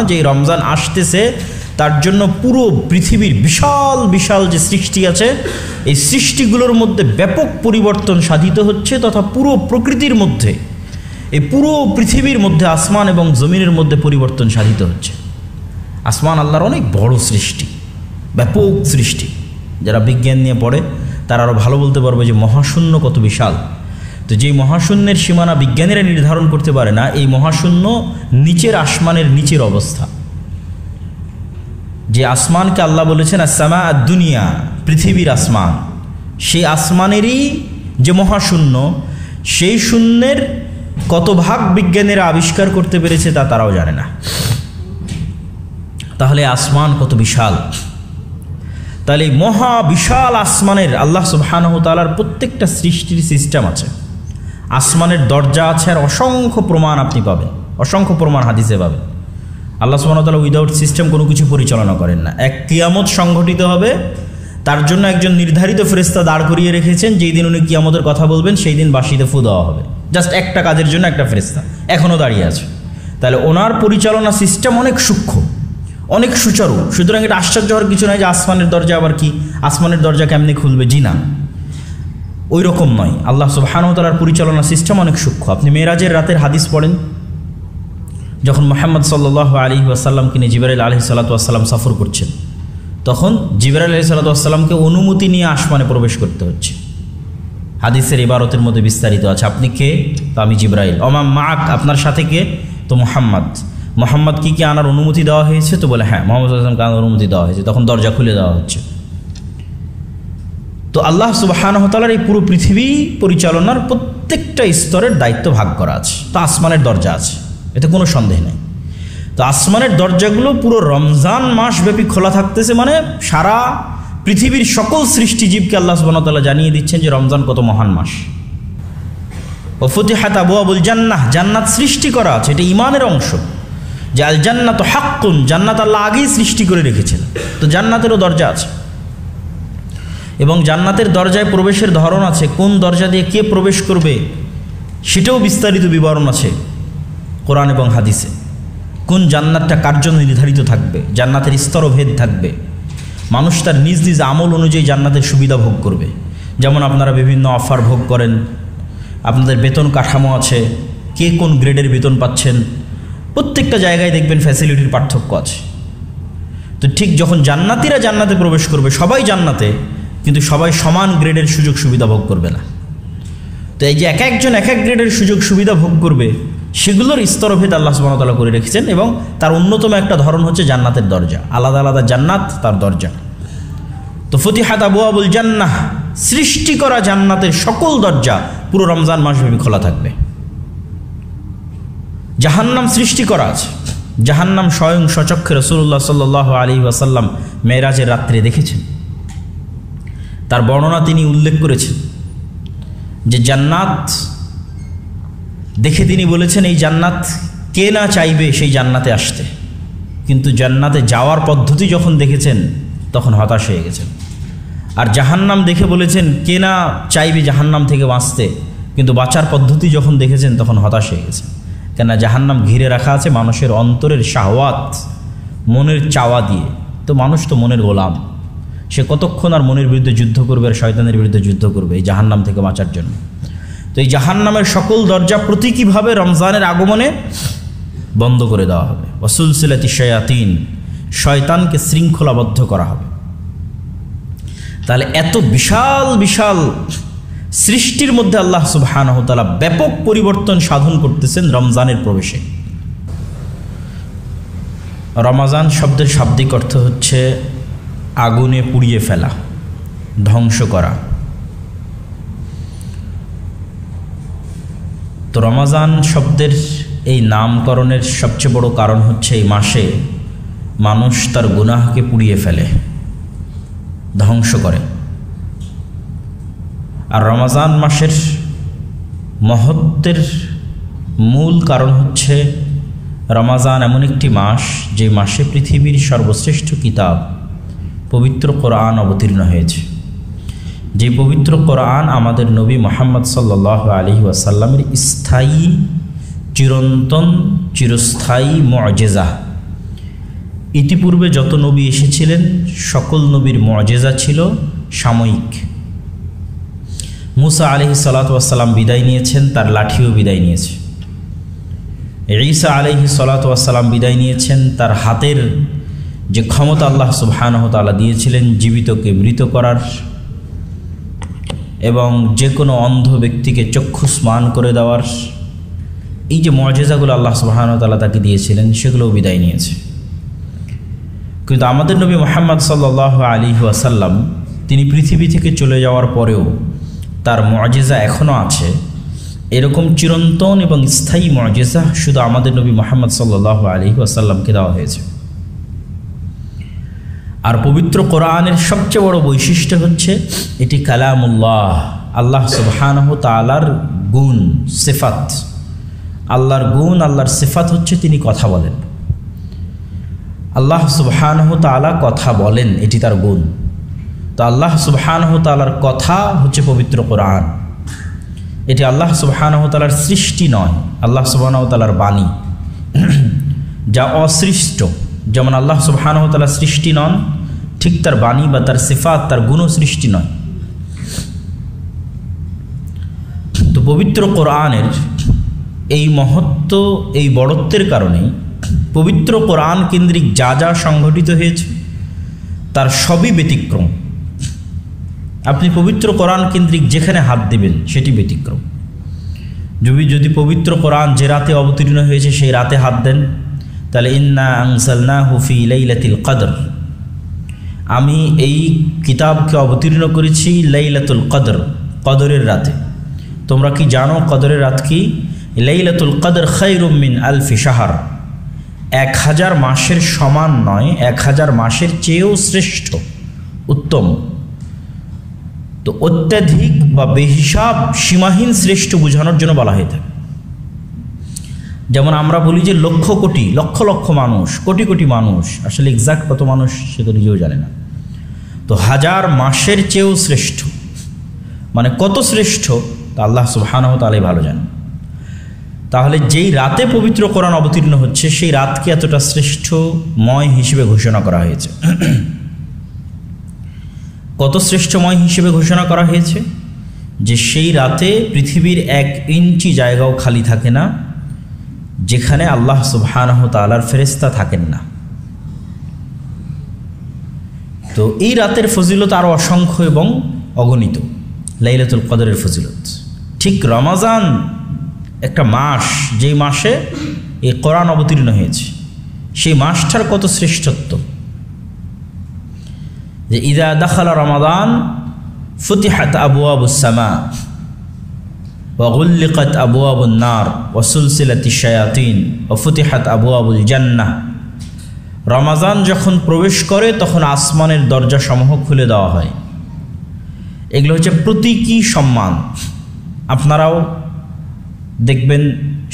যে এই রমজান আসতেছে, তার জন্য পুরো পৃথিবীর বিশাল বিশাল যে সৃষ্টি আছে, এই সৃষ্টিগুলোর মধ্যে ব্যাপক পরিবর্তন সাধিত হচ্ছে, তথা পুরো প্রকৃতির মধ্যে, এই পুরো পৃথিবীর মধ্যে আসমান এবং জমিনের মধ্যে পরিবর্তন সাধিত হচ্ছে। আসমান আল্লাহর অনেক বড় সৃষ্টি, ব্যাপক সৃষ্টি। যারা বিজ্ঞান নিয়ে পড়ে তারা আরও ভালো বলতে পারবে যে মহাশূন্য কত বিশাল। তো যেই মহাশূন্যের সীমানা বিজ্ঞানীরা নির্ধারণ করতে পারে না, এই মহাশূন্য নিচের আসমানের নিচের অবস্থা। যে আসমানকে আল্লাহ বলেছেন আসসামা আদ-দুনিয়া, পৃথিবীর আসমান, সেই আসমানেরই যে মহাশূন্য, সেই শূন্যের কত ভাগ বিজ্ঞানীরা আবিষ্কার করতে পেরেছে তা তারাও জানে না। তাহলে আসমান কত বিশাল। তাহলে মহা বিশাল আসমানের আল্লাহ সুবহানাহু ওয়া তাআলার প্রত্যেকটা সৃষ্টির সিস্টেম আছে, আসমানের দরজা আছে, আর অসংখ্য প্রমাণ আপনি পাবেন, অসংখ্য প্রমাণ হাদিসে পাবেন। আল্লাহ সুবহানাহু ওয়া তাআলা উইদাউট সিস্টেম কোনো কিছু পরিচালনা করেন না। এক কিয়ামত সংঘটিত হবে, তার জন্য একজন নির্ধারিত ফেরেশতা দাঁড় করিয়ে রেখেছেন, যেই দিন উনি কিয়ামতের কথা বলবেন সেই দিন বাঁশিতে ফু দেওয়া হবে, জাস্ট একটা কাজের জন্য একটা ফেরেশতা এখনও দাঁড়িয়ে আছে। তাহলে ওনার পরিচালনা সিস্টেম অনেক সূক্ষ্ম, অনেক সুচারু। সুতরাং এটা আশ্চর্য হওয়ার কিছু নয় যে আসমানের দরজা আবার কি, আসমানের দরজা কেমনি খুলবে, জি না, ওই রকম নয়। আল্লাহ সুবহানাহু ওয়া তাআলার পরিচালনা সিস্টেম অনেক সূক্ষ্ম। আপনি মেরাজের রাতের হাদিস পড়েন, যখন মুহাম্মদ সাল্লাল্লাহু আলাইহি ওয়াসাল্লামকে নিয়ে জিবরাইল আলাইহিস সালাতু ওয়াস সালাম সফর করছেন, তখন জিবরাইল আলাইহিস সালাতু ওয়াস সালামকে অনুমতি নিয়ে আসমানে প্রবেশ করতে হচ্ছে। হাদিসের ইবারতের মধ্যে বিস্তারিত আছে, আপনি কে? তো আমি জিবরাইল। ওমা মাক, আপনার সাথে কে? তো মুহাম্মদ। মোহাম্মদ কি আনার অনুমতি দেওয়া হয়েছে? তো বলে হ্যাঁ, মোহাম্মদ সাল্লাল্লাহু আলাইহি ওয়াসাল্লামকে আনার অনুমতি দেওয়া হয়েছে। তখন দরজা খুলে দেওয়া হচ্ছে। তো আল্লাহ সুবহানাহু ওয়া তাআলার এই পুরো পৃথিবী পরিচালনার প্রত্যেকটা স্তরের দায়িত্ব ভাগ করা আছে। তো আসমানের দরজা আছে, এতে কোনো সন্দেহ নেই। তো আসমানের দরজাগুলো পুরো রমজান মাসব্যাপী খোলা থাকতেছে, মানে সারা পৃথিবীর সকল সৃষ্টিজীবকে আল্লাহ সুবহানাহু ওয়া তাআলা জানিয়ে দিচ্ছেন যে রমজান কত মহান মাস। ও ফুতিহাত আবওয়াবুল জান্নাহ, জান্নাত সৃষ্টি করা আছে, এটা ঈমানের অংশ। যে আল জান্নাতু হাক্কুন, জান্নাত আল্লাহ আগেই সৃষ্টি করে রেখেছেন। তো জান্নাতেরও দরজা আছে, এবং জান্নাতের দরজায় প্রবেশের ধরন আছে, কোন দরজা দিয়ে কে প্রবেশ করবে সেটাও বিস্তারিত বিবরণ আছে কোরআন এবং হাদিসে। কোন জান্নাতটা কার জন্য নির্ধারিত থাকবে, জান্নাতের স্তরভেদ থাকবে, মানুষ তার নিজ নিজ আমল অনুযায়ী জান্নাতের সুবিধা ভোগ করবে। যেমন আপনারা বিভিন্ন অফার ভোগ করেন, আপনাদের বেতন কাঠামো আছে, কে কোন গ্রেডের বেতন পাচ্ছেন, প্রত্যেকটা জায়গায় দেখবেন ফ্যাসিলিটির পার্থক্য আছে। তো ঠিক যখন জান্নাতীরা জান্নাতে প্রবেশ করবে, সবাই জান্নাতে, কিন্তু সবাই সমান গ্রেডের সুযোগ সুবিধা ভোগ করবে না। তো এই যে এক একজন এক এক গ্রেডের সুযোগ সুবিধা ভোগ করবে, সেগুলোর স্তরভেদ আল্লাহ সুবহানাহু ওয়া তাআলা করে রেখেছেন, এবং তার অন্যতম একটা ধরন হচ্ছে জান্নাতের দরজা। আলাদা আলাদা জান্নাত, তার দরজা। তো ফুতিহাত আবওয়াবুল জান্নাহ, সৃষ্টি করা জান্নাতের সকল দরজা পুরো রমজান মাসব্যাপী খোলা থাকবে। জাহান্নাম সৃষ্টি করা আছে, জাহান্নাম স্বয়ং স্বচক্ষে রাসূলুল্লাহ সাল্লাল্লাহু আলাইহি ওয়াসাল্লাম মেরাজের রাত্রে দেখেছেন। তার বর্ণনা তিনি উল্লেখ করেছেন যে জান্নাত দেখে তিনি বলেছেন, এই জান্নাত কে না চাইবে সেই জান্নাতে আসতে, কিন্তু জান্নাতে যাওয়ার পদ্ধতি যখন দেখেছেন তখন হতাশ হয়ে গেছেন। আর জাহান্নাম দেখে বলেছেন, কে না চাইবে জাহান্নাম থেকে বাঁচতে, কিন্তু বাঁচার পদ্ধতি যখন দেখেছেন তখন হতাশ হয়ে গেছেন। কেননা জাহান্নাম ঘিরে রাখা আছে মানুষের অন্তরের শাহওয়াত, মনের চাওয়া দিয়ে। তো মানুষ তো মনের গোলাম, সে কতক্ষণ আর মনের বিরুদ্ধে যুদ্ধ করবে আর শয়তানের বিরুদ্ধে যুদ্ধ করবে এই জাহান্নাম থেকে বাঁচার জন্য। তো এই জাহান্নামের সকল দরজা প্রতীকীভাবে রমজানের আগমনে বন্ধ করে দেওয়া হবে। ওয়াসুলসিলাতি শায়াতিন, শয়তানকে শৃঙ্খলাবদ্ধ করা হবে। তাহলে এত বিশাল বিশাল সৃষ্টির মধ্যে আল্লাহ সুবহানাহু ওয়া তাআলা ব্যাপক পরিবর্তন সাধন করতেছেন রমজানের প্রবেশে। রমাজান শব্দের শাব্দিক অর্থ হচ্ছে আগুনে পুড়িয়ে ফেলা, ধ্বংস করা। তো রমাজান শব্দের এই নামকরণের সবচেয়ে বড় কারণ হচ্ছে এই মাসে মানুষ তার গুনাহকে পুড়িয়ে ফেলে, ধ্বংস করে। আর রমাজান মাসের মহত্বের মূল কারণ হচ্ছে রমাজান এমন একটি মাস যে মাসে পৃথিবীর সর্বশ্রেষ্ঠ কিতাব পবিত্র কোরআন অবতীর্ণ হয়েছে। যে পবিত্র কোরআন আমাদের নবী মুহাম্মদ সাল্লাল্লাহু আলাইহি ওয়াসাল্লামের স্থায়ী, চিরন্তন, চিরস্থায়ী মুআজিজা, ইতিপূর্বে যত নবী এসেছিলেন সকল নবীর মুআজিজা ছিল সাময়িক। মুসা আলাইহিস সালাতু ওয়াস সালাম বিদায় নিয়েছেন, তার লাঠিও বিদায় নিয়েছে। ঈসা আলাইহিস সালাতু ওয়াস সালাম বিদায় নিয়েছেন, তার হাতের যে ক্ষমতা আল্লাহ সুবহানাহু ওয়া তাআলা দিয়েছিলেন জীবিতকে মৃত করার এবং যে কোনো অন্ধ ব্যক্তিকে চক্ষুস্মান করে দেওয়ার, এই যে মুআজিজাগুলো আল্লাহ সুবহানাহু ওয়া তাআলা তাকে দিয়েছিলেন সেগুলোও বিদায় নিয়েছে। কিন্তু আমাদের নবী মুহাম্মদ সাল্লাল্লাহু আলাইহি ওয়াসাল্লাম তিনি পৃথিবী থেকে চলে যাওয়ার পরেও তার মুআজিজা এখনও আছে। এরকম চিরন্তন এবং স্থায়ী মুআজিজা শুধু আমাদের নবী মুহাম্মদ সাল্লাল্লাহু আলাইহি ওয়াসাল্লামকে দেওয়া হয়েছে। আর পবিত্র কোরআনের সবচেয়ে বড় বৈশিষ্ট্য হচ্ছে এটি কালামুল্লাহ, আল্লাহ সুবহানাহু তাআলার গুণ সিফাত। আল্লাহর গুণ, আল্লাহর সিফাত হচ্ছে তিনি কথা বলেন। আল্লাহ সুবহানাহু তাআলা কথা বলেন, এটি তার গুণ। তো আল্লাহ সুবহানাহু তাআলার কথা হচ্ছে পবিত্র কোরআন। এটি আল্লাহ সুবহানাহু তাআলার সৃষ্টি নয়, আল্লাহ সুবহানাহু তাআলার বাণী, যা অসৃষ্ট। যেমন আল্লাহ সুবহানাহু তাআলা সৃষ্টি নন, ঠিক তার বাণী বা তার সিফাত, তার গুণও সৃষ্টি নয়। তো পবিত্র কোরআনের এই মহত্ব, এই বড়ত্বের কারণেই পবিত্র কোরআন কেন্দ্রিক যা যা সংঘটিত হয়েছে তার সবই ব্যতিক্রম। আপনি পবিত্র কোরআন কেন্দ্রিক যেখানে হাত দিবেন সেটি ব্যতিক্রম। যদি পবিত্র কোরআন যে রাতে অবতীর্ণ হয়েছে সেই রাতে হাত দেন, তাহলে ইন্না আনজালনাহু ফি লাইলাতিল কদর, আমি এই কিতাবকে অবতীর্ণ করেছি লাইলাতুল কদর, কদরের রাতে। তোমরা কি জানো কদরের রাত কি? লাইলাতুল কদর খায়রুম মিন আলফি শাহর, 1000 মাসের সমান নয়, 1000 মাসের চেয়েও শ্রেষ্ঠ, উত্তম। তো অত্যাধিক বা বেহিসাব সীমাহীন শ্রেষ্ঠ বোঝানোর জন্য বলা হয়ে থাকে। যেমন আমরা বলি যে লক্ষ কোটি, লক্ষ লক্ষ মানুষ, কোটি কোটি মানুষ, আসলে এক্সাক্ট কত মানুষ সে তো নিজেও জানে না। তো 1000 মাসের চেয়েও শ্রেষ্ঠ, মানে কত শ্রেষ্ঠ তা আল্লাহ সুবহানাহু ওয়া তাআলাই ভালো জানেন। তাহলে যেই রাতে পবিত্র কোরআন অবতীর্ণ হচ্ছে সেই রাতকে এতটা শ্রেষ্ঠময় হিসেবে ঘোষণা করা হয়েছে। কত শ্রেষ্ঠময় হিসেবে ঘোষণা করা হয়েছে যে সেই রাতে পৃথিবীর 1 ইঞ্চি জায়গাও খালি থাকে না যেখানে আল্লাহ সুবহানাহু ওয়া তাআলার ফেরেশতা থাকেন না। তো এই রাতের ফজিলত আরও অসংখ্য এবং অগণিত। লাইলাতুল কদরের ফজিলত, ঠিক রমজান একটা মাস, যেই মাসে এই কোরআন অবতীর্ণ হয়েছে সেই মাসটার কত শ্রেষ্ঠত্ব, যে ইদা দাখালা রমাদান ফুতিহাত আবওয়াবুস সামা ওয়া গুল্লিকাত আবওয়াবুন নার ওয়া সুলসিলাতিশ শায়াতিন ওয়া ফুতিহাত আবওয়াবুল জান্নাহ। রমাজান যখন প্রবেশ করে তখন আসমানের দরজাসমূহ খুলে দেওয়া হয়। এগুলো হচ্ছে প্রতীকী সম্মান। আপনারাও দেখবেন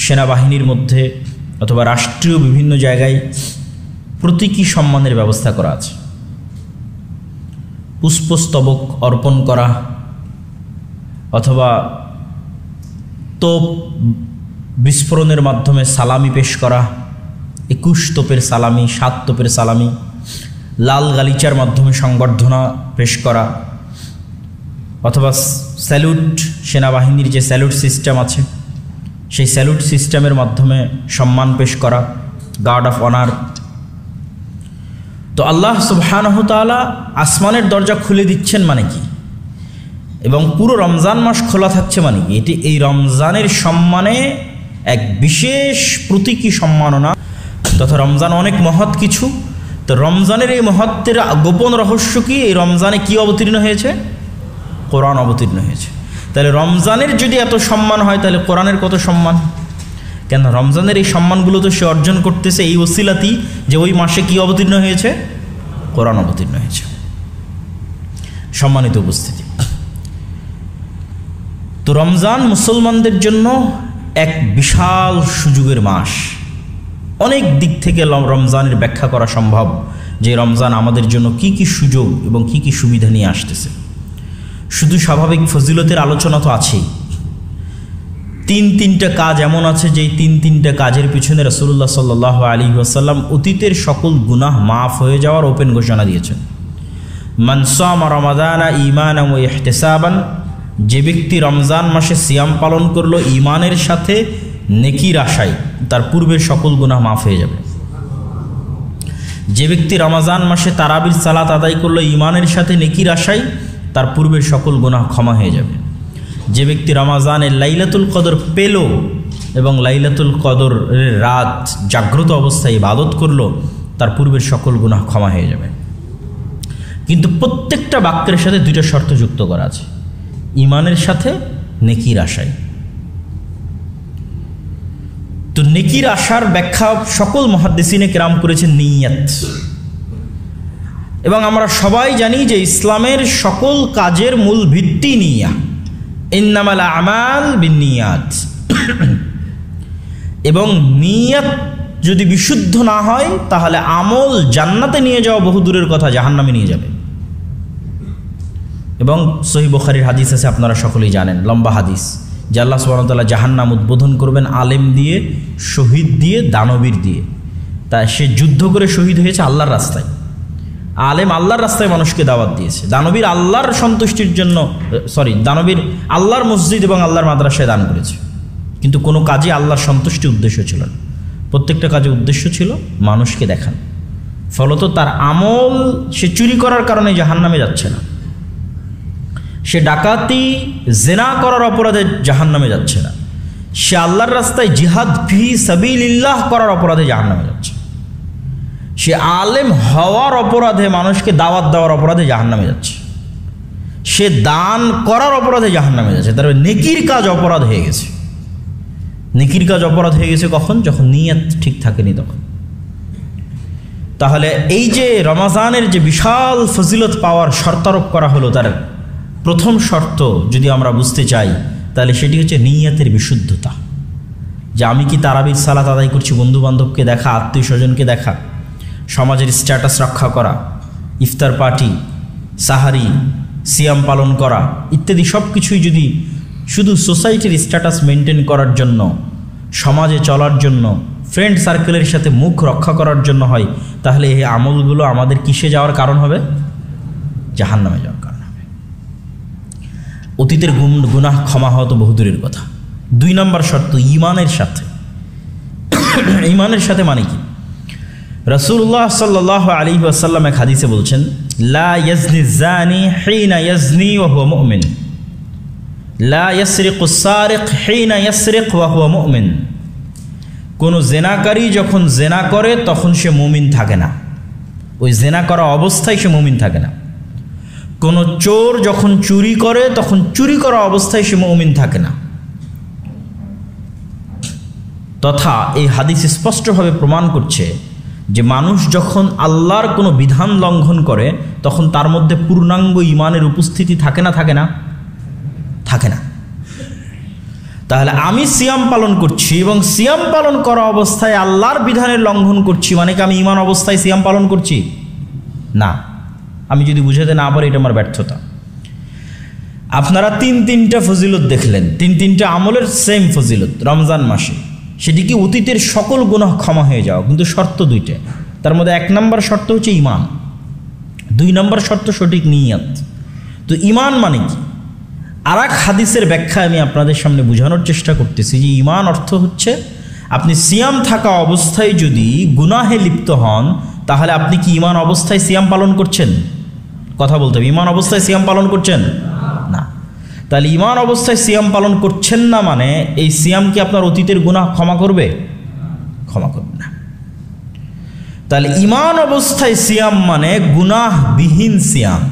সেনাবাহিনীর মধ্যে অথবা রাষ্ট্রীয় বিভিন্ন জায়গায় প্রতীকী সম্মানের ব্যবস্থা করা আছে। পুষ্পস্তবক অর্পণ করা অথবা তোপ বিস্ফোরণের মাধ্যমে সালামি পেশ করা, 21 তোপের সালামি, 7 তোপের সালামি, লাল গালিচার মাধ্যমে সংবর্ধনা পেশ করা, অথবা স্যালুট, সেনাবাহিনীর যে স্যালুট সিস্টেম আছে সেই স্যালুট সিস্টেমের মাধ্যমে সম্মান পেশ করা, গার্ড অফ অনার। তো আল্লাহ সুবহানাহু ওয়া তাআলা আসমানের দরজা খুলে দিচ্ছেন মানে কি, এবং পুরো রমজান মাস খোলা থাকছে মানে কি, এটি এই রমজানের সম্মানে এক বিশেষ প্রতীকী সম্মাননা। তথা রমজান অনেক মহৎ কিছু। তো রমজানের এই মহত্বের গোপন রহস্য কি? এই রমজানে কি অবতীর্ণ হয়েছে? কোরআন অবতীর্ণ হয়েছে। তাহলে রমজানের যদি এত সম্মান হয় তাহলে কোরআনের কত সম্মান? কেন রমজানের এই সম্মানগুলো তো সে অর্জন করতেছে এই ওসিলাতি যে ওই মাসে কি অবতীর্ণ হয়েছে? কোরআন অবতীর্ণ হয়েছে। সম্মানিত উপস্থিতি, তো রমজান মুসলমানদের জন্য এক বিশাল সুযোগের মাস। অনেক দিক থেকে রমজানের ব্যাখ্যা করা সম্ভব যে রমজান আমাদের জন্য কি কি সুযোগ এবং কি কি সুবিধা নিয়ে আসতেছে। শুধু স্বাভাবিক ফজিলতের আলোচনা তো আছেই, তিনটা কাজ এমন আছে যে তিনটা কাজের পিছনে রাসূলুল্লাহ সাল্লাল্লাহু আলাইহি ওয়াসাল্লাম অতীতের সকল গুনাহ মাফ হয়ে যাওয়ার ওপেন ঘোষণা দিয়েছেন। মান সামা রমাদানা ঈমানান ওয়া ইহতিসাবান, যে ব্যক্তি রমজান মাসে সিয়াম পালন করলো ঈমানের সাথে নেকির আশায়, তার পূর্বের সকল গুনাহ মাফ হয়ে যাবে। যে ব্যক্তি রমজান মাসে তারাবির সালাত আদায় করলো ঈমানের সাথে নেকির আশায়, তার পূর্বের সকল গুনাহ ক্ষমা হয়ে যাবে। যে ব্যক্তি রমজানের লাইলাতুল কদর পেল এবং লাইলাতুল কদরের রাত জাগ্রত অবস্থায় ইবাদত করলো, তার পূর্বের সকল গুনাহ ক্ষমা হয়ে যাবে। কিন্তু প্রত্যেকটা বাক্যের সাথে দুইটা শর্ত যুক্ত করা আছে, ঈমানের সাথে নেকির আশায়। তো নেকির আশার ব্যাখ্যা সকল মুহাদ্দিসিনে কেরাম করেছেন নিয়ত। এবং আমরা সবাই জানি যে ইসলামের সকল কাজের মূল ভিত্তি নিয়া, ইন্নামাল আমাল বিন্নিয়াত। এবং নিয়ত যদি বিশুদ্ধ না হয় তাহলে আমল জান্নাতে নিয়ে যাওয়া বহু দূরের কথা, জাহান্নামে নিয়ে যাবে। এবং সহিহ বুখারীর হাদিস আছে, আপনারা সকলেই জানেন, লম্বা হাদিস, যে আল্লাহ সুবহানাহু ওয়া তাআলা জাহান্নাম উদ্বোধন করবেন আলেম দিয়ে, শহীদ দিয়ে, দানবীর দিয়ে। তাই সে যুদ্ধ করে শহীদ হয়েছে আল্লাহর রাস্তায়, আলেম আল্লাহর রাস্তায় মানুষকে দাওয়াত দিয়েছে, দানবীর আল্লাহর সন্তুষ্টির জন্য, দানবীর আল্লাহর মসজিদ এবং আল্লাহর মাদ্রাসায় দান করেছে। কিন্তু কোনো কাজে আল্লাহর সন্তুষ্টি উদ্দেশ্য ছিল না, প্রত্যেকটা কাজে উদ্দেশ্য ছিল মানুষকে দেখান। ফলত তার আমল, সে চুরি করার কারণে জাহান্নামে যাচ্ছে না, সে ডাকাতি জেনা করার অপরাধে জাহান্নামে যাচ্ছে না, সে আল্লাহর রাস্তায় জিহাদ ফি সাবিলিল্লাহ করার অপরাধে জাহান্নামে যাচ্ছে, সে আলেম হওয়ার অপরাধে, মানুষকে দাওয়াত দেওয়ার অপরাধে জাহান্নামে যাচ্ছে, সে দান করার অপরাধে জাহান্নামে যাচ্ছে। তার নেকির কাজ অপরাধ হয়ে গেছে। নেকির কাজ অপরাধ হয়ে গেছে কখন? যখন নিয়ত ঠিক থাকেনি তখন। তাহলে এই যে রমজানের যে বিশাল ফজিলত পাওয়ার শর্তারোপ করা হলো, তার প্রথম শর্ত যদি আমরা বুঝতে চাই তাহলে সেটি হচ্ছে নিয়তের বিশুদ্ধতা। যে আমি কি তারাবির সালাত আদায় করছি বন্ধু বান্ধবকে দেখা, আত্মীয় স্বজনকে দেখা, সমাজের স্ট্যাটাস রক্ষা করা, ইফতার পার্টি, সাহারি, সিয়াম পালন করা ইত্যাদি সব কিছুই যদি শুধু সোসাইটির স্ট্যাটাস মেনটেন করার জন্য, সমাজে চলার জন্য, ফ্রেন্ড সার্কেলের সাথে মুখ রক্ষা করার জন্য হয়, তাহলে এই আমলগুলো আমাদের কিসে যাওয়ার কারণ হবে? জাহান্নামে যাওয়ার কারণ হবে। অতীতের গুনাহ ক্ষমা হওয়া তো বহুদূরের কথা। 2 নম্বর শর্ত ঈমানের সাথে। ঈমানের সাথে মানে কি? রাসূলুল্লাহ সাল্লাল্লাহু আলাইহি ওয়াসাল্লাম এক হাদিসে বলছেন, লা ইয়াজনি যানি হিনা ইয়াজনি ওয়া হুয়া মুমিন, লা ইয়াসরিকু সারিক হিনা ইয়াসরিক ওয়া হুয়া মুমিন। কোন জেনাকারী যখন জেনা করে তখন সে মুমিন থাকে না, ওই জেনা করা অবস্থায় সে মুমিন থাকে না। কোন চোর যখন চুরি করে তখন চুরি করা অবস্থায় সে মুমিন থাকে না। তথা এই হাদিস স্পষ্টভাবে প্রমাণ করছে যে মানুষ যখন আল্লাহর কোনো বিধান লঙ্ঘন করে তখন তার মধ্যে পূর্ণাঙ্গ ঈমানের উপস্থিতি থাকে না? থাকে না? থাকে না। তাহলে আমি সিয়াম পালন করছি এবং সিয়াম পালন করা অবস্থায় আল্লাহর বিধানের লঙ্ঘন করছি, মানে কি আমি ঈমান অবস্থায় সিয়াম পালন করছি? না। আমি যদি বুঝাতে না পারি এটা আমার ব্যর্থতা। আপনারা 3টা ফজিলত দেখলেন, 3টা আমলের সেম ফজিলত রমজান মাসে। সেটি কি অতীতের সকল গুনাহ ক্ষমা হয়ে যাওয়া, কিন্তু শর্ত 2টা। তার মধ্যে 1 নম্বর শর্ত হচ্ছে ঈমান, 2 নম্বর শর্ত সঠিক নিয়ত। তো ঈমান মানে কি? আর এক হাদিসের ব্যাখ্যা আমি আপনাদের সামনে বোঝানোর চেষ্টা করতেছি যে ঈমান অর্থ হচ্ছে আপনি সিয়াম থাকা অবস্থায় যদি গুনাহে লিপ্ত হন তাহলে আপনি কি ঈমান অবস্থায় সিয়াম পালন করছেন? কথা বলতে হবে, ঈমান অবস্থায় সিয়াম পালন করছেন না। তাহলে ঈমান অবস্থায় সিয়াম পালন করছেন না মানে এই সিয়াম কি আপনার অতীতের গুনাহ ক্ষমা করবে? ক্ষমা করবে না। তাহলে ঈমান অবস্থায় সিয়াম মানে গুনাহবিহীন সিয়াম।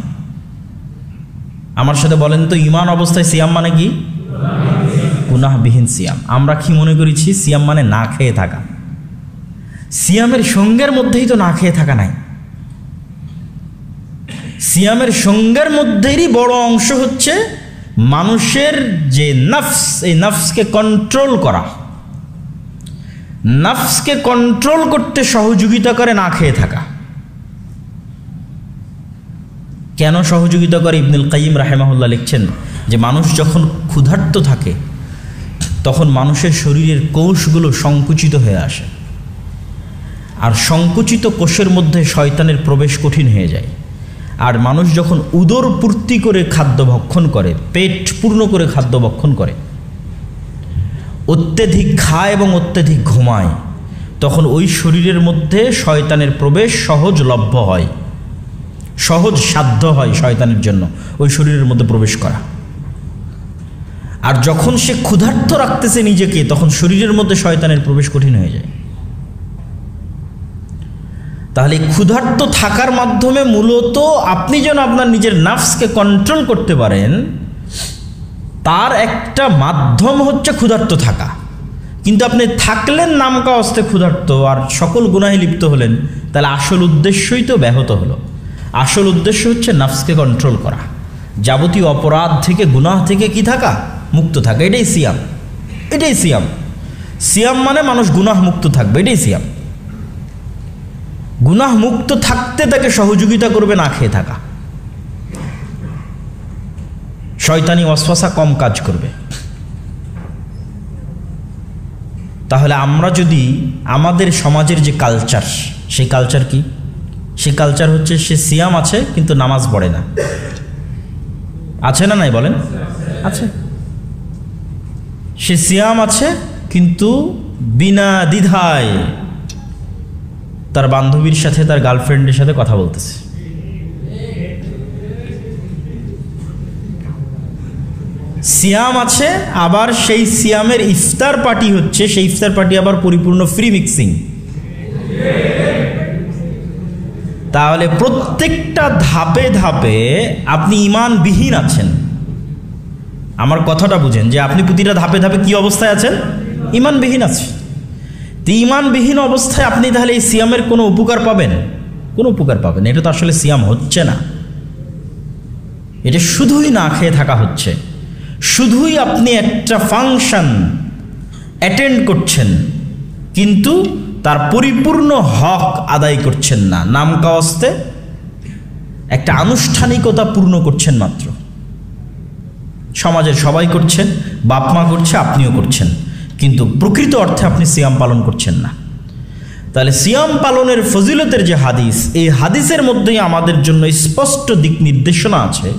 আমার সাথে বলেন তো, ঈমান অবস্থায় সিয়াম মানে কি? গুনাহবিহীন সিয়াম। আমরা কি মনে করেছি সিয়াম মানে না খেয়ে থাকা? সিয়ামের সঙ্গের মধ্যেই তো না খেয়ে থাকা নাই। সিয়ামের সঙ্গের মধ্যেরই বড় অংশ হচ্ছে মানুষের যে নফস, এই নফসকে কন্ট্রোল করা। নফসকে কন্ট্রোল করতে সহযোগিতা করে না খেয়ে থাকা। কেন সহযোগিতা করে? ইবনুল কাইয়িম রাহিমাহুল্লাহ লিখছেন যে মানুষ যখন ক্ষুধার্ত থাকে তখন মানুষের শরীরের কোষগুলো সংকুচিত হয়ে আসে, আর সংকুচিত কোষের মধ্যে শয়তানের প্রবেশ কঠিন হয়ে যায়। আর মানুষ যখন উদর পূর্তি করে খাদ্য ভক্ষণ করে, পেট পূর্ণ করে খাদ্য ভক্ষণ করে, অত্যধিক খায় এবং অত্যধিক ঘুমায়, তখন ওই শরীরের মধ্যে শয়তানের প্রবেশ সহজলভ্য হয়, সহজ সাধ্য হয় শয়তানের জন্য ওই শরীরের মধ্যে প্রবেশ করা। আর যখন সে ক্ষুধার্ত রাখতেছে নিজেকে, তখন শরীরের মধ্যে শয়তানের প্রবেশ কঠিন হয়ে যায়। তাহলে ক্ষুধার্ত থাকার মাধ্যমে মূলত আপনি যেন আপনার নিজের নাফসকে কন্ট্রোল করতে পারেন, তার একটা মাধ্যম হচ্ছে ক্ষুধার্ত থাকা। কিন্তু আপনি থাকলেন নামকা অস্তে ক্ষুধার্ত আর সকল গুনাহে লিপ্ত হলেন, তাহলে আসল উদ্দেশ্যই তো ব্যাহত হলো। আসল উদ্দেশ্য হচ্ছে নাফসকে কন্ট্রোল করা, যাবতীয় অপরাধ থেকে, গুনাহ থেকে কি থাকা, মুক্ত থাকা। এটাই সিয়াম, এটাই সিয়াম। সিয়াম মানে মানুষ গুনাহ মুক্ত থাকবে, এটাই সিয়াম। গুনাহ মুক্ত থাকতে তাকে সহযোগিতা করবে না খেয়ে থাকা, শয়তানি ওয়াসওয়াসা কম কাজ করবে। তাহলে আমরা যদি আমাদের সমাজের যে কালচার, সেই কালচার কি? সেই কালচার হচ্ছে সে সিয়াম আছে কিন্তু নামাজ পড়ে না। আছে না নাই বলেন? আছে। সে সিয়াম আছে কিন্তু বিনা দ্বিধায় তার বান্ধবীর সাথে, তার গার্লফ্রেন্ডের সাথে কথা বলতেছে। সিয়াম আছে, আবার সেই সিয়ামের ইফতার পার্টি হচ্ছে, সেই ইফতার পার্টি আবার পরিপূর্ণ ফ্রি মিক্সিং। তাহলে প্রত্যেকটা ধাপে ধাপে আপনি ঈমানবিহীন আছেন। আমার কথাটা বুঝেন যে আপনি প্রতিটা ধাপে ধাপে কি অবস্থায় আছেন? ঈমানবিহীন আছেন। তো ঈমানবিহীন অবস্থায় আপনি তাহলে এই সিয়ামের কোনো উপকার পাবেন? কোনো উপকার পাবেন? এটা তো আসলে সিয়াম হচ্ছে না, এটা শুধুই না খেয়ে থাকা হচ্ছে। শুধুই আপনি একটা ফাংশন অ্যাটেন্ড করছেন কিন্তু তার পরিপূর্ণ হক আদায় করছেন না, নামকাওয়াস্তে একটা আনুষ্ঠানিকতা পূর্ণ করছেন মাত্র। সমাজের সবাই করছেন, বাপ মা করছে, আপনিও করছেন, কিন্তু প্রকৃত অর্থে আপনি সিয়াম পালন করছেন না। তাহলে সিয়াম পালনের ফজিলতের যে হাদিস, এই হাদিসের মধ্যেই আমাদের জন্য স্পষ্ট দিক নির্দেশনা আছে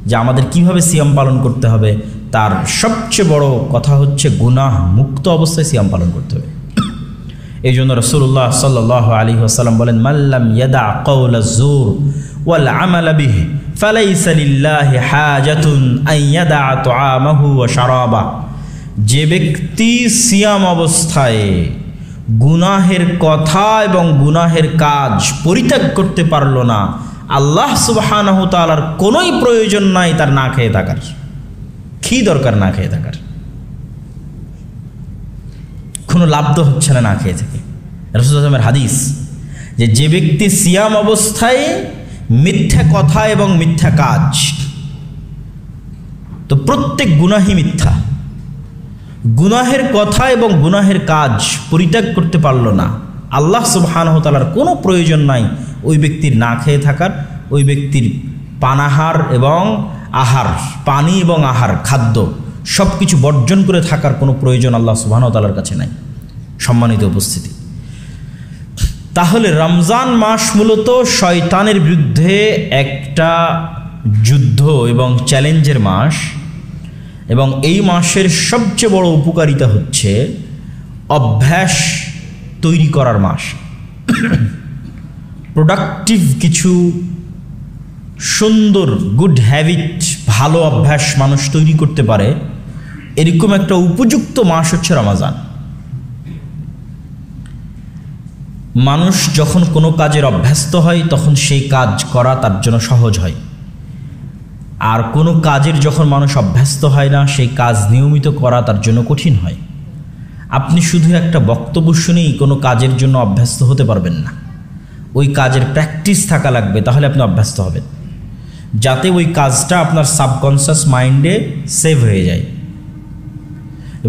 যে আমাদের কিভাবে সিয়াম পালন করতে হবে। তার সবচেয়ে বড় কথা হচ্ছে গুনাহ মুক্ত অবস্থায় সিয়াম পালন করতে হবে। এই জন্য রাসূলুল্লাহ সাল্লাল্লাহু আলাইহি ওয়াসাল্লাম বলেন, মাল্লাম ইয়াদা কাওলা যুর ওয়াল আমালা বিহি ফালাইসা লিল্লাহি হাজাতুন আন ইয়াদা তুআমাহু ওয়া শারাবা। যে ব্যক্তি সিয়াম অবস্থায় গুনাহের কথা এবং গুনাহের কাজ পরিত্যাগ করতে পারল না, আল্লাহ সুবহানাহু তাআলার কোনোই প্রয়োজন নাই তার না খেয়ে থাকার। কি দরকার না খেয়ে থাকার? কোনো লাভ তো হচ্ছে না না খেয়ে থেকে। রাসূলুল্লাহ সাল্লাল্লাহু আলাইহি ওয়াসাল্লামের হাদিস যে ব্যক্তি সিয়াম অবস্থায় মিথ্যা কথা এবং মিথ্যা কাজ, তো প্রত্যেক গুনাহই মিথ্যা, গুনাহের কথা এবং গুনাহের কাজ পরিত্যাগ করতে পারল না, আল্লাহ সুবহানাহু ওয়া তাআলার কোনো প্রয়োজন নাই ওই ব্যক্তির না খেয়ে থাকার, ওই ব্যক্তির পানাহার এবং আহার, পানি এবং আহার, খাদ্য সব কিছু বর্জন করে থাকার কোনো প্রয়োজন আল্লাহ সুবহানাহু ওয়া তাআলার কাছে নাই। সম্মানিত উপস্থিতি, তাহলে রমজান মাস মূলত শয়তানের বিরুদ্ধে একটা যুদ্ধ এবং চ্যালেঞ্জের মাস, এবং এই মাসের সবচেয়ে বড় উপকারিতা হচ্ছে অভ্যাস তৈরি করার মাস। প্রোডাক্টিভ কিছু সুন্দর গুড হ্যাবিট, ভালো অভ্যাস মানুষ তৈরি করতে পারে, এরকম একটা উপযুক্ত মাস হচ্ছে রমজান। মানুষ যখন কোনো কাজের অভ্যস্ত হয় তখন সেই কাজ করা তার জন্য সহজ হয়, আর কোনো কাজের যখন মানুষ অভ্যস্ত হয় না সেই কাজ নিয়মিত করা তার জন্য কঠিন হয়। আপনি শুধু একটা বক্তব্য শুনেই কোনো কাজের জন্য অভ্যস্ত হতে পারবেন না, ওই কাজের প্র্যাকটিস থাকা লাগবে, তাহলে আপনি অভ্যস্ত হবেন, যাতে ওই কাজটা আপনার সাবকনসিয়াস মাইন্ডে সেভ হয়ে যায়।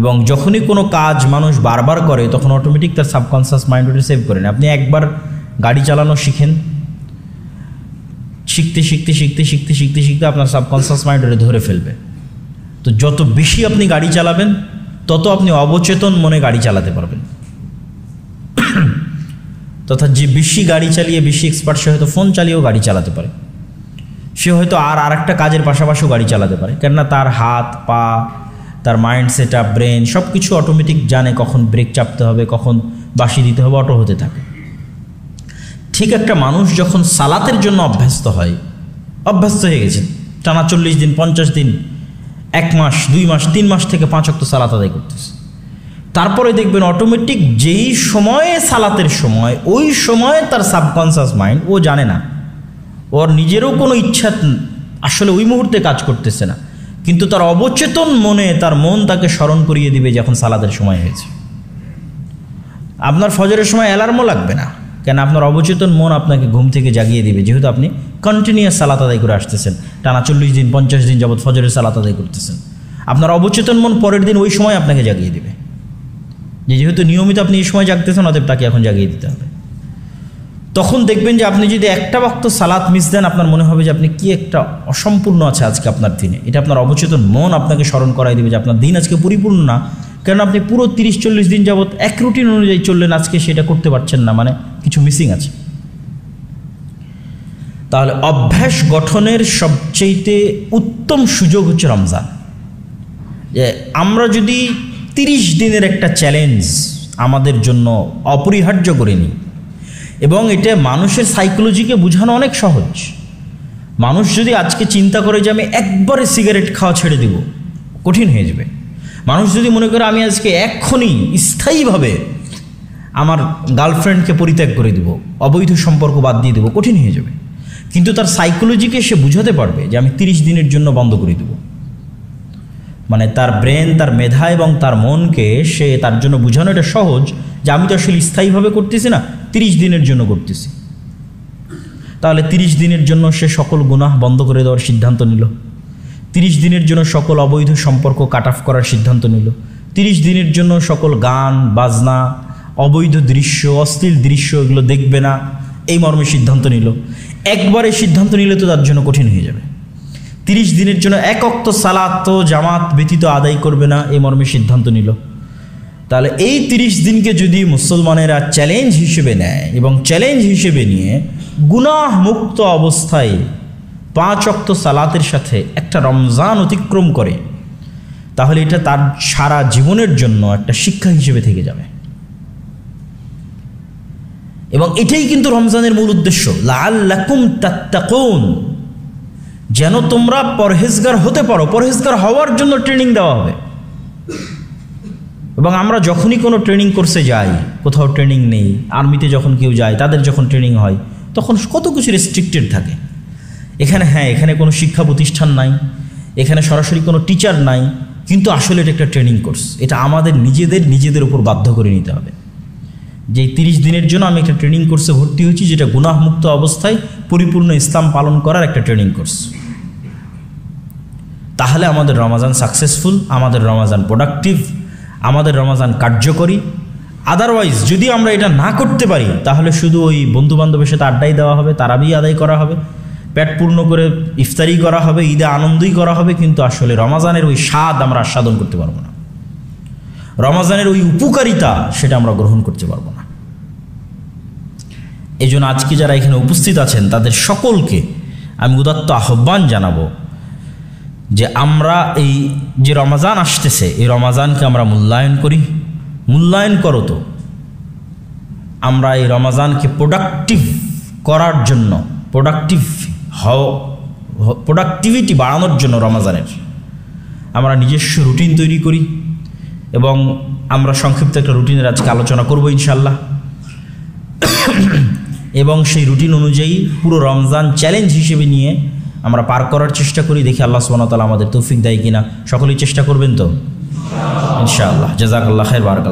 এবং যখনই কোনো কাজ মানুষ বারবার করে তখন অটোমেটিক তার সাবকনসিয়াস মাইন্ড ওটা সেভ করে নেয়। আপনি একবার গাড়ি চালানো শিখেন, শিখতে শিখতে শিখতে শিখতে শিখতে শিখতে আপনার সাবকনসিয়াস মাইন্ড ওটা ধরে ফেলবে। তো যত বেশি আপনি গাড়ি চালাবেন তত আপনি অবচেতন মনে গাড়ি চালাতে পারবেন। তথা যে বেশি গাড়ি চালিয়ে বেশি এক্সপার্ট, সে হয়তো ফোন চালিয়েও গাড়ি চালাতে পারে, সে হয়তো আর একটা কাজের পাশাপাশিও গাড়ি চালাতে পারে, কেননা তার হাত পা, তার মাইন্ড সেট আপ, ব্রেন সব কিছু অটোমেটিক জানে কখন ব্রেক চাপতে হবে, কখন বাঁশি দিতে হবে, অটো হতে থাকে। ঠিক একটা মানুষ যখন সালাতের জন্য অভ্যস্ত হয়ে গেছে, টানা 40 দিন 50 দিন 1 মাস 2 মাস 3 মাস থেকে 5 ওয়াক্ত সালাত আদায় করতেছে, তারপরে দেখবেন অটোমেটিক যেই সময়ে সালাতের সময়, ওই সময়ে তার সাবকনসিয়াস মাইন্ড, ও জানে না, ওর নিজেরও কোনো ইচ্ছা আসলে ওই মুহূর্তে কাজ করতেছে না, কিন্তু তার অবচেতন মনে তার মন তাকে স্মরণ করিয়ে দিবে যখন সালাতের সময় হয়েছে। আপনার ফজরের সময় অ্যালার্মও লাগবে না, কেন আপনার অবচেতন মন আপনাকে ঘুম থেকে জাগিয়ে দিবে, যেহেতু আপনি কন্টিনিউয়াস সালাত আদায় করে আসতেছেন, টানা 40 দিন 50 দিন যাবৎ ফজরের সালাত আদায় করতেছেন। আপনার অবচেতন মন পরের দিন ওই সময় আপনাকে জাগিয়ে দিবে, যেহেতু নিয়মিত আপনি এই সময় জাগতেছেন, অতএব তাকে এখন জাগিয়ে দিতে হবে। তখন দেখবেন যে আপনি যদি একটা ওয়াক্ত সালাত মিস দেন, আপনার মনে হবে যে আপনি কি একটা অসম্পূর্ণ আছে আজকে আপনার দিনে। এটা আপনার অবচেতন মন আপনাকে স্মরণ করাই দেবে যে আপনার দিন আজকে পরিপূর্ণ না, কারণ আপনি পুরো 30-40 দিন যাবৎ এক রুটিন অনুযায়ী চললেন, আজকে সেটা করতে পারছেন না, মানে কিছু মিসিং আছে। তাহলে অভ্যাস গঠনের সবচেয়ে উত্তম সুযোগ হচ্ছে রমজান। যে আমরা যদি 30 দিনের একটা চ্যালেঞ্জ আমাদের জন্য অপরিহার্য করে নিই, এবং এটা মানুষের সাইকোলজিকে বোঝানো অনেক সহজ। মানুষ যদি আজকে চিন্তা করে যে আমি একবারে সিগারেট খাওয়া ছেড়ে দেব, কঠিন হয়ে যাবে। মানুষ যদি মনে করে আমি আজকে এক্ষুনি স্থায়ীভাবে আমার গার্লফ্রেন্ডকে পরিত্যাগ করে দেব, অবৈধ সম্পর্ক বাদ দিয়ে দেবো, কঠিন হয়ে যাবে। কিন্তু তার সাইকোলজিকে সে বুঝাতে পারবে যে আমি 30 দিনের জন্য বন্ধ করে দেব। মানে তার ব্রেন, তার মেধা এবং তার মনকে সে তার জন্য বোঝানো এটা সহজ যে আমি তো আসলে স্থায়ীভাবে করতেছি না, 30 দিনের জন্য করতেছি। তাহলে 30 দিনের জন্য সে সকল গুনাহ বন্ধ করে দেওয়ার সিদ্ধান্ত নিল, 30 দিনের জন্য সকল অবৈধ সম্পর্ক কাট অফ করার সিদ্ধান্ত নিল, 30 দিনের জন্য সকল গান বাজনা, অবৈধ দৃশ্য, অশ্লীল দৃশ্য এগুলো দেখবে না, এই মর্মে সিদ্ধান্ত নিল। একবারে সিদ্ধান্ত নিলে তো তার জন্য কঠিন হয়ে যাবে। 30 দিনের জন্য এক ওয়াক্ত সালাত তো জামাত ব্যতীত আদায় করবে না, এই মর্মে সিদ্ধান্ত নিল। তাহলে এই 30 দিনকে যদি মুসলমানেরা চ্যালেঞ্জ হিসেবে নেয় এবং চ্যালেঞ্জ হিসেবে নিয়ে গুনাহ মুক্ত অবস্থায় 5 ওয়াক্ত সালাতের সাথে একটা রমজান অতিক্রম করে, তাহলে এটা তার সারা জীবনের জন্য একটা শিক্ষা হিসেবে থেকে যাবে। এবং এটাই কিন্তু রমজানের মূল উদ্দেশ্য, লাআল্লাকুম তাত্তাকুন, যেন তোমরা পরহেজগার হতে পারো। পরহেজগার হওয়ার জন্য ট্রেনিং দেওয়া হবে। এবং আমরা যখনই কোনো ট্রেনিং কোর্সে যাই, কোথাও ট্রেনিং নেই, আর্মিতে যখন কেউ যায় তাদের যখন ট্রেনিং হয়, তখন কত কিছু রেস্ট্রিক্টেড থাকে। এখানে এখানে কোনো শিক্ষা প্রতিষ্ঠান নাই, এখানে সরাসরি কোনো টিচার নাই, কিন্তু আসলে এটা একটা ট্রেনিং কোর্স। এটা আমাদের নিজেদের উপর বাধ্য করে নিতে হবে যে 30 দিনের জন্য আমি একটা ট্রেনিং কোর্সে ভর্তি হয়েছি, যেটা গুনাহমুক্ত অবস্থায় পরিপূর্ণ ইসলাম পালন করার একটা ট্রেনিং কোর্স। তাহলে আমাদের রমাজান সাকসেসফুল, আমাদের রমাজান প্রোডাক্টিভ, আমাদের রমাজান কার্যকরী। আদারওয়াইজ যদি আমরা এটা না করতে পারি, তাহলে শুধু ওই বন্ধুবান্ধবের সাথে আড্ডাই দেওয়া হবে, তারাবি আদায় করা হবে, পেট পূর্ণ করে ইফতারি করা হবে, ঈদে আনন্দই করা হবে, কিন্তু আসলে রমাজানের ওই স্বাদ আমরা আস্বাদন করতে পারবো না, রমাজানের ওই উপকারিতা সেটা আমরা গ্রহণ করতে পারবো না। এই জন্য আজকে যারা এখানে উপস্থিত আছেন তাদের সকলকে আমি উদাত্ত আহ্বান জানাবো যে আমরা এই যে রমাজান আসতেছে, এই রমাজানকে আমরা মূল্যায়ন করি। মূল্যায়ন করো তো, আমরা এই রমাজানকে প্রোডাক্টিভ করার জন্য, প্রোডাক্টিভিটি বাড়ানোর জন্য রমাজানের আমরা নিজস্ব রুটিন তৈরি করি। এবং আমরা সংক্ষিপ্ত একটা রুটিনের আজকে আলোচনা করব ইনশাল্লাহ। এবং সেই রুটিন অনুযায়ী পুরো রমজান চ্যালেঞ্জ হিসেবে নিয়ে আমরা পার করার চেষ্টা করি। দেখি আল্লাহ সুবহানাহু ওয়া তাআলা আমাদের তৌফিক দেয় কিনা। সকলেই চেষ্টা করবেন তো ইনশাআল্লাহ। জাযাকাল্লাহ খাইর, বারাকাল্লাহ।